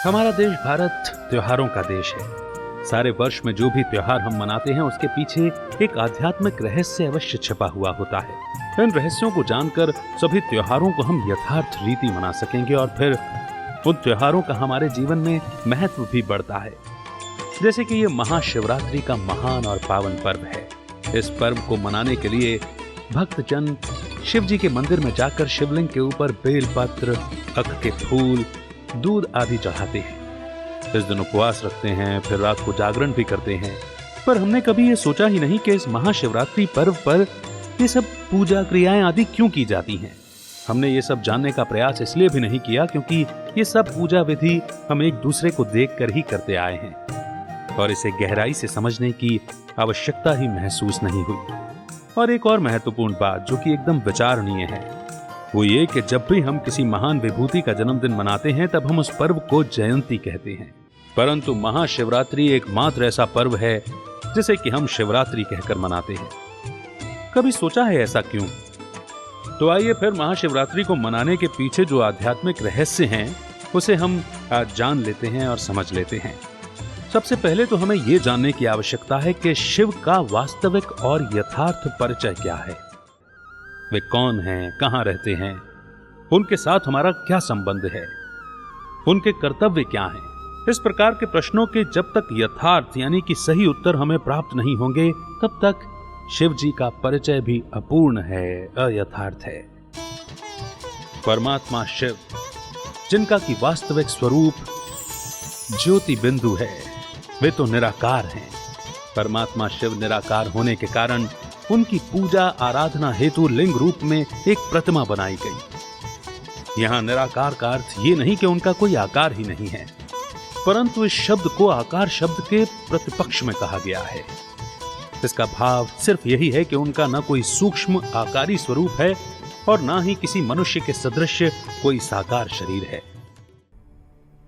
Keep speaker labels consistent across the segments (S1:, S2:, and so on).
S1: हमारा देश भारत त्योहारों का देश है। सारे वर्ष में जो भी त्योहार हम मनाते हैं उसके पीछे एक आध्यात्मिक रहस्य अवश्य छिपा हुआ होता है। इन रहस्यों को जानकर सभी त्योहारों को हम यथार्थ रीति मना सकेंगे और फिर उन त्योहारों का हमारे जीवन में महत्व भी बढ़ता है। जैसे कि ये महाशिवरात्रि का महान और पावन पर्व है। इस पर्व को मनाने के लिए भक्तजन शिव जी के मंदिर में जाकर शिवलिंग के ऊपर बेलपत्र, अख के फूल, दूध आदि चढ़ाते हैं। इस दिन उपवास रखते हैं, फिर रात को जागरण भी करते हैं। पर हमने कभी ये सोचा ही नहीं कि इस महाशिवरात्रि पर्व पर ये सब पूजा क्रियाएं आदि क्यों की जाती हैं। हमने ये सब जानने का प्रयास इसलिए भी नहीं किया क्योंकि ये सब पूजा विधि हम एक दूसरे को देखकर ही करते आए हैं और इसे गहराई से समझने की आवश्यकता ही महसूस नहीं हुई। और एक और महत्वपूर्ण बात जो कि एकदम विचारणीय है वो ये कि जब भी हम किसी महान विभूति का जन्मदिन मनाते हैं तब हम उस पर्व को जयंती कहते हैं, परंतु महाशिवरात्रि एकमात्र ऐसा पर्व है जिसे कि हम शिवरात्रि कहकर मनाते हैं। कभी सोचा है ऐसा क्यों? तो आइए फिर महाशिवरात्रि को मनाने के पीछे जो आध्यात्मिक रहस्य हैं उसे हम आज जान लेते हैं और समझ लेते हैं। सबसे पहले तो हमें यह जानने की आवश्यकता है कि शिव का वास्तविक और यथार्थ परिचय क्या है। वे कौन हैं, कहां रहते हैं, उनके साथ हमारा क्या संबंध है, उनके कर्तव्य क्या हैं। इस प्रकार के प्रश्नों के जब तक यथार्थ यानी कि सही उत्तर हमें प्राप्त नहीं होंगे तब तक शिव जी का परिचय भी अपूर्ण है, अयथार्थ है। परमात्मा शिव, जिनका की वास्तविक स्वरूप ज्योति बिंदु है, वे तो निराकार हैं। परमात्मा शिव निराकार होने के कारण उनकी पूजा आराधना हेतु लिंग रूप में एक प्रतिमा बनाई गई। यहां निराकार का अर्थ ये नहीं कि उनका कोई आकार ही नहीं है, परंतु इस शब्द को आकार शब्द के प्रतिपक्ष में कहा गया है। इसका भाव सिर्फ यही है कि उनका न कोई सूक्ष्म आकारी स्वरूप है और ना ही किसी मनुष्य के सदृश कोई साकार शरीर है।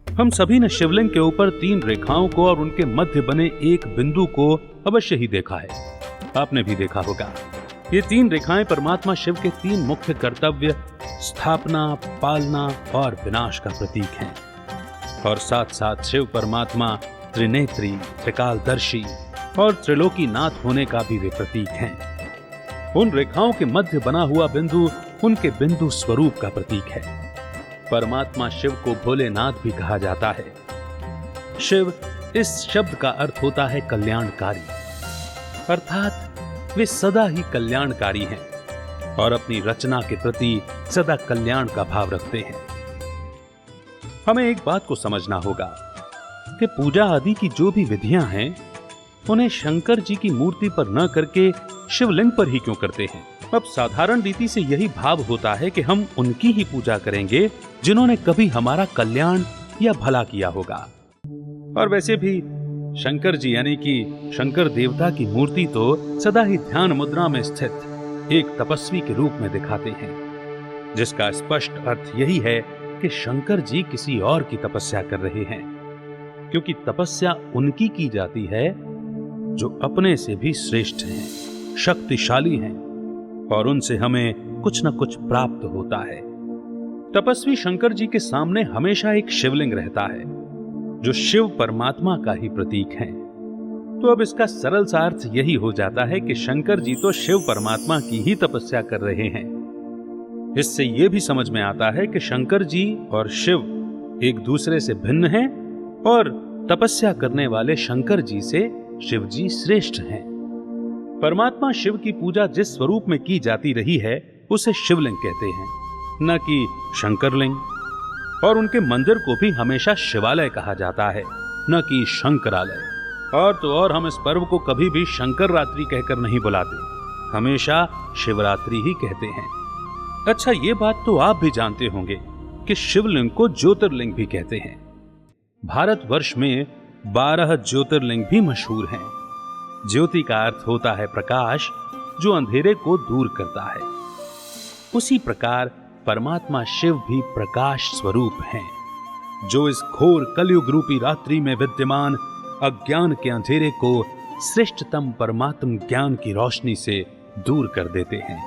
S1: हम सभी ने शिवलिंग के ऊपर 3 रेखाओं को और उनके मध्य बने एक बिंदु को अवश्य ही देखा है। आपने भी देखा होगा। ये 3 रेखाएं परमात्मा शिव के 3 मुख्य कर्तव्य स्थापना, पालना और विनाश का प्रतीक हैं। और साथ साथ शिव परमात्मा त्रिनेत्री, त्रिकालदर्शी और त्रिलोकीनाथ होने का भी वे प्रतीक हैं। उन रेखाओं के मध्य बना हुआ बिंदु उनके बिंदु स्वरूप का प्रतीक है। परमात्मा शिव को भोलेनाथ भी कहा जाता है। शिव इस शब्द का अर्थ होता है कल्याणकारी, अर्थात वे सदा ही कल्याणकारी हैं और अपनी रचना के प्रति सदा कल्याण का भाव रखते हैं। हमें एक बात को समझना होगा कि पूजा आदि की जो भी विधियां हैं उन्हें शंकर जी की मूर्ति पर न करके शिवलिंग पर ही क्यों करते हैं। अब साधारण रीति से यही भाव होता है कि हम उनकी ही पूजा करेंगे जिन्होंने कभी हमारा कल्याण या भला किया होगा। और वैसे भी शंकर जी यानी कि शंकर देवता की मूर्ति तो सदा ही ध्यान मुद्रा में स्थित एक तपस्वी के रूप में दिखाते हैं, जिसका स्पष्ट अर्थ यही है कि शंकर जी किसी और की तपस्या कर रहे हैं, क्योंकि तपस्या उनकी की जाती है जो अपने से भी श्रेष्ठ हैं, शक्तिशाली हैं और उनसे हमें कुछ न कुछ प्राप्त होता है। तपस्वी शंकर जी के सामने हमेशा एक शिवलिंग रहता है जो शिव परमात्मा का ही प्रतीक है। तो अब इसका सरल सा अर्थ यही हो जाता है कि शंकर जी तो शिव परमात्मा की ही तपस्या कर रहे हैं। इससे यह भी समझ में आता है कि शंकर जी और शिव एक दूसरे से भिन्न हैं और तपस्या करने वाले शंकर जी से शिव जी श्रेष्ठ हैं। परमात्मा शिव की पूजा जिस स्वरूप में की जाती रही है उसे शिवलिंग कहते हैं, न कि शंकरलिंग। और उनके मंदिर को भी हमेशा शिवालय कहा जाता है, न कि शंकरालय। और तो और हम इस पर्व को कभी भी शंकर रात्रि कहकर नहीं बुलाते, हमेशा शिवरात्रि ही कहते हैं। अच्छा, ये बात तो आप भी जानते होंगे कि शिवलिंग को ज्योतिर्लिंग भी कहते हैं। भारतवर्ष में 12 ज्योतिर्लिंग भी मशहूर हैं। ज्योति का अर्थ होता है प्रकाश, जो अंधेरे को दूर करता है। उसी प्रकार परमात्मा शिव भी प्रकाश स्वरूप हैं, जो इस घोर कलयुग रूपी रात्रि में विद्यमान अज्ञान के अंधेरे को श्रेष्ठतम परमात्म ज्ञान की रोशनी से दूर कर देते हैं।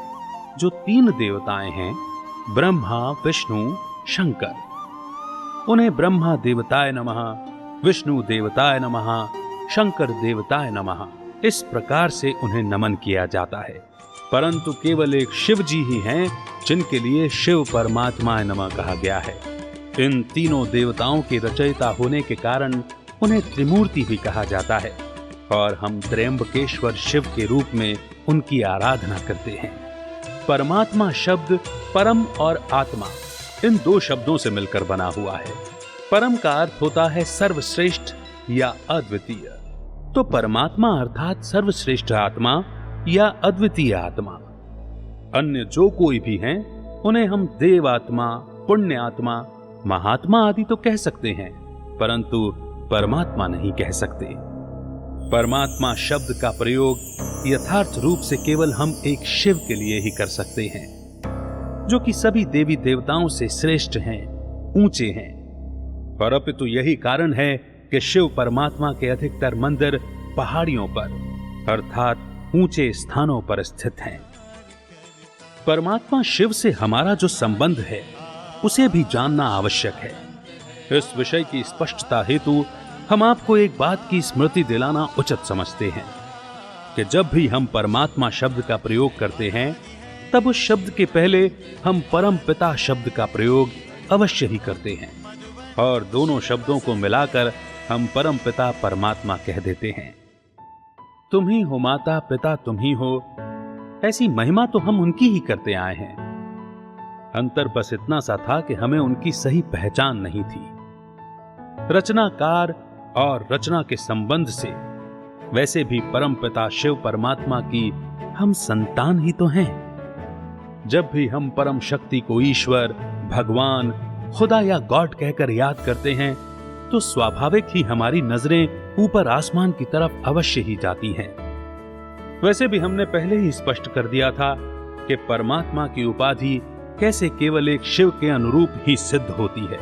S1: जो 3 देवताएं हैं, ब्रह्मा, विष्णु, शंकर, उन्हें ब्रह्मा देवताय नमः, विष्णु देवताय नमः, शंकर देवताय नमः, इस प्रकार से उन्हें नमन किया जाता है। परंतु केवल एक शिव जी ही हैं जिनके लिए शिव परमात्माय नमः कहा गया है। इन तीनों देवताओं के रचयिता होने के कारण उन्हें त्रिमूर्ति भी कहा जाता है और हम त्र्यंबकेश्वर शिव के रूप में उनकी आराधना करते हैं। परमात्मा शब्द परम और आत्मा इन दो शब्दों से मिलकर बना हुआ है। परम का अर्थ होता है सर्वश्रेष्ठ या अद्वितीय, तो परमात्मा अर्थात सर्वश्रेष्ठ आत्मा या अद्वितीय आत्मा। अन्य जो कोई भी हैं उन्हें हम देव आत्मा, पुण्य आत्मा, महात्मा आदि तो कह सकते हैं, परंतु परमात्मा नहीं कह सकते। परमात्मा शब्द का प्रयोग यथार्थ रूप से केवल हम एक शिव के लिए ही कर सकते हैं, जो कि सभी देवी देवताओं से श्रेष्ठ हैं, ऊंचे हैं। और अपितु यही कारण है कि शिव परमात्मा के अधिकतर मंदिर पहाड़ियों पर अर्थात ऊंचे स्थानों पर स्थित हैं। परमात्मा शिव से हमारा जो संबंध है उसे भी जानना आवश्यक है। इस विषय की स्पष्टता हेतु हम आपको एक बात की स्मृति दिलाना उचित समझते हैं कि जब भी हम परमात्मा शब्द का प्रयोग करते हैं तब उस शब्द के पहले हम परम पिता शब्द का प्रयोग अवश्य ही करते हैं और दोनों शब्दों को मिलाकर हम परम पिता परमात्मा कह देते हैं। तुम ही हो माता पिता, तुम ही हो, ऐसी महिमा तो हम उनकी ही करते आए हैं। अंतर बस इतना सा था कि हमें उनकी सही पहचान नहीं थी। रचनाकार और रचना के संबंध से वैसे भी परम पिता शिव परमात्मा की हम संतान ही तो हैं। जब भी हम परम शक्ति को ईश्वर, भगवान, खुदा या गॉड कहकर याद करते हैं तो स्वाभाविक ही हमारी नजरें ऊपर आसमान की तरफ अवश्य ही जाती हैं। वैसे भी हमने पहले ही स्पष्ट कर दिया था कि परमात्मा की उपाधि कैसे केवल एक शिव के अनुरूप ही सिद्ध होती है।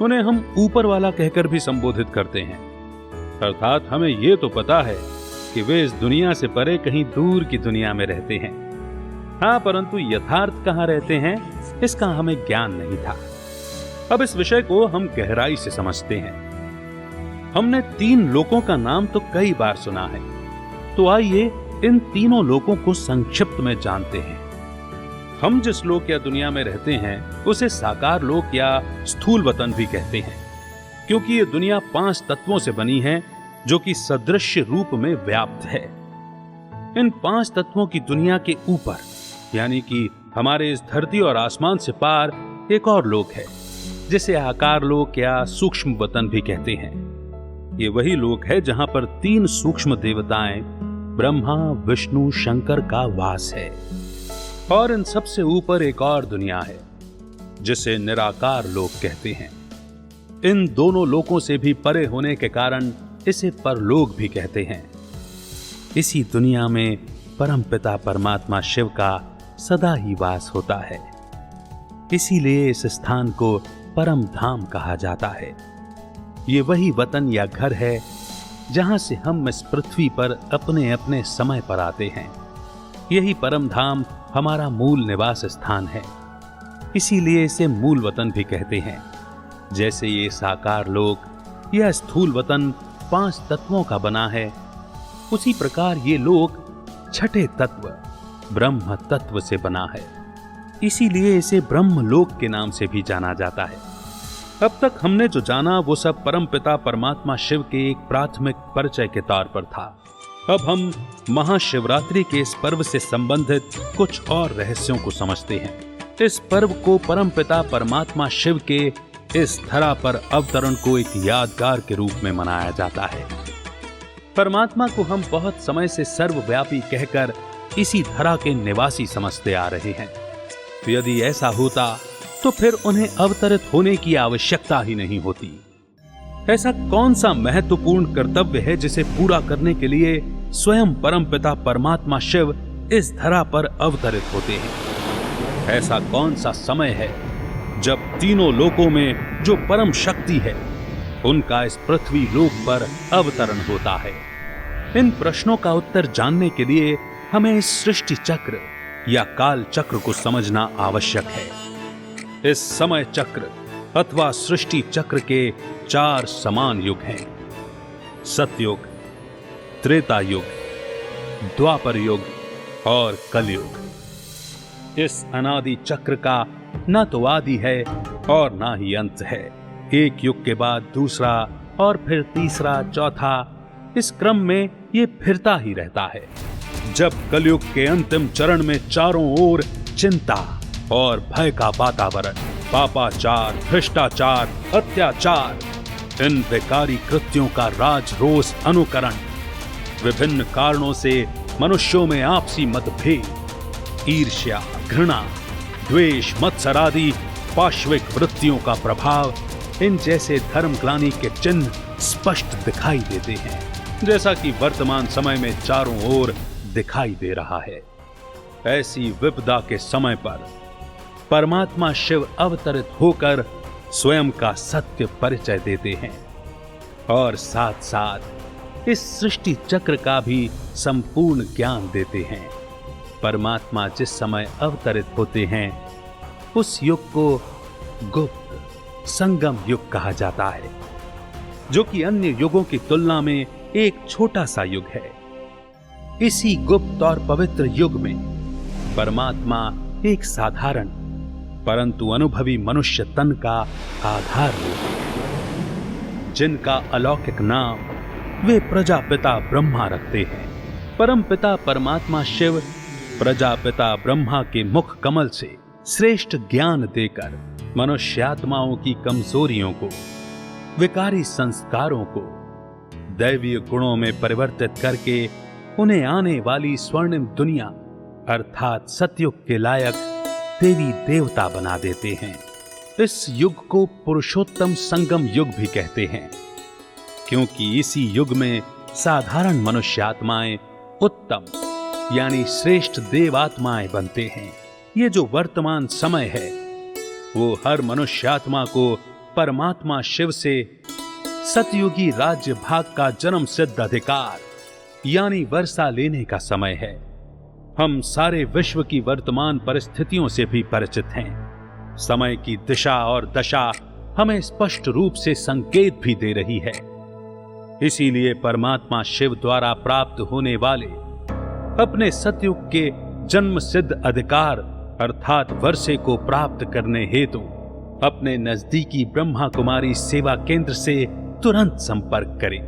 S1: उन्हें हम ऊपर वाला कहकर भी संबोधित करते हैं, अर्थात हमें यह तो पता है कि वे इस दुनिया से परे कहीं दूर की दुनिया में रहते हैं। हाँ, परंतु यथार्थ कहां रहते हैं इसका हमें ज्ञान नहीं था। अब इस विषय को हम गहराई से समझते हैं। हमने तीन लोकों का नाम तो कई बार सुना है, तो आइए इन तीनों लोकों को संक्षिप्त में जानते हैं। हम जिस लोक या दुनिया में रहते हैं उसे साकार लोक या स्थूल वतन भी कहते हैं, क्योंकि ये दुनिया 5 तत्वों से बनी है जो कि सदृश्य रूप में व्याप्त है। इन 5 तत्वों की दुनिया के ऊपर यानी कि हमारे इस धरती और आसमान से पार एक और लोक है जिसे आकार लोक या सूक्ष्म वतन भी कहते हैं। ये वही लोक है जहां पर 3 सूक्ष्म देवताएं ब्रह्मा, विष्णु, शंकर का वास है। और इन सबसे ऊपर एक और दुनिया है जिसे निराकार लोक कहते हैं। इन दोनों लोकों से भी परे होने के कारण इसे परलोक भी कहते हैं। इसी दुनिया में परमपिता परमात्मा शिव का सदा ही वास होता है, इसीलिए इस स्थान को परम धाम कहा जाता है। ये वही वतन या घर है जहां से हम इस पृथ्वी पर अपने अपने समय पर आते हैं। यही परम धाम हमारा मूल निवास स्थान है, इसीलिए इसे मूल वतन भी कहते हैं। जैसे ये साकार लोक या स्थूल वतन 5 तत्वों का बना है, उसी प्रकार ये लोक छठे तत्व ब्रह्म तत्व से बना है, इसीलिए इसे ब्रह्म लोक के नाम से भी जाना जाता है। अब तक हमने जो जाना वो सब परमपिता परमात्मा शिव के एक प्राथमिक परिचय के तौर पर था। अब हम महाशिवरात्रि के इस पर्व से संबंधित कुछ और रहस्यों को समझते हैं। इस पर्व को परमपिता परमात्मा शिव के इस धरा पर अवतरण को एक यादगार के रूप में मनाया जाता है। परमात्मा को हम बहुत समय से सर्वव्यापी कहकर इसी धरा के निवासी समझते आ रहे हैं। तो यदि ऐसा होता तो फिर उन्हें अवतरित होने की आवश्यकता ही नहीं होती। ऐसा कौन सा महत्वपूर्ण कर्तव्य है जिसे पूरा करने के लिए स्वयं परमपिता परमात्मा शिव इस धरा पर अवतरित होते हैं? ऐसा कौन सा समय है जब तीनों लोकों में जो परम शक्ति है उनका इस पृथ्वी लोक पर अवतरण होता है? इन प्रश्नों का उत्तर जानने के लिए हमें इस सृष्टि चक्र या काल चक्र को समझना आवश्यक है। इस समय चक्र अथवा सृष्टि चक्र के 4 समान युग हैं। सतयुग, त्रेता युग, द्वापर युग और कलयुग। इस अनादि चक्र का न तो आदि है और ना ही अंत है। एक युग के बाद दूसरा और फिर तीसरा, चौथा, इस क्रम में ये फिरता ही रहता है। जब कलयुग के अंतिम चरण में चारों ओर चिंता और भय का वातावरण, पापाचार, भ्रष्टाचार, अत्याचार, इन बेकारी कृत्यों का राज रोष अनुकरण, विभिन्न कारणों से मनुष्यों में आपसी मतभेद, ईर्ष्या, घृणा, द्वेष, मत्सर आदि पाश्विक वृत्तियों का प्रभाव, इन जैसे धर्मग्लानि के चिन्ह स्पष्ट दिखाई देते हैं, जैसा कि वर्तमान समय में चारों ओर दिखाई दे रहा है। ऐसी विपदा के समय पर परमात्मा शिव अवतरित होकर स्वयं का सत्य परिचय देते हैं और साथ साथ इस सृष्टि चक्र का भी संपूर्ण ज्ञान देते हैं। परमात्मा जिस समय अवतरित होते हैं उस युग को गुप्त संगम युग कहा जाता है, जो कि अन्य युगों की तुलना में एक छोटा सा युग है। इसी गुप्त और पवित्र युग में परमात्मा एक साधारण परंतु अनुभवी मनुष्य तन का आधार रूप, जिनका अलौकिक नाम वे प्रजापिता ब्रह्मा रखते हैं। परम पिता परमात्मा शिव प्रजापिता ब्रह्मा के मुख कमल से श्रेष्ठ ज्ञान देकर मनुष्यात्माओं की कमजोरियों को, विकारी संस्कारों को दैवीय गुणों में परिवर्तित करके उन्हें आने वाली स्वर्णिम दुनिया अर्थात सतयुग के लायक देवी देवता बना देते हैं। इस युग को पुरुषोत्तम संगम युग भी कहते हैं, क्योंकि इसी युग में साधारण मनुष्यात्माएं उत्तम यानी श्रेष्ठ देवात्माएं बनते हैं। ये जो वर्तमान समय है वो हर मनुष्यात्मा को परमात्मा शिव से सतयुगी राज्य भाग का जन्म सिद्ध अधिकार यानी वर्षा लेने का समय है। हम सारे विश्व की वर्तमान परिस्थितियों से भी परिचित हैं। समय की दिशा और दशा हमें स्पष्ट रूप से संकेत भी दे रही है। इसीलिए परमात्मा शिव द्वारा प्राप्त होने वाले अपने सतयुग के जन्म सिद्ध अधिकार अर्थात वर्षे को प्राप्त करने हेतु अपने नजदीकी ब्रह्मा कुमारी सेवा केंद्र से तुरंत संपर्क करें।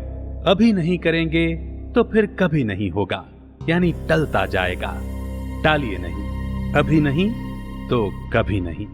S1: अभी नहीं करेंगे तो फिर कभी नहीं होगा, यानी टलता जाएगा। टालिए नहीं, अभी नहीं तो कभी नहीं।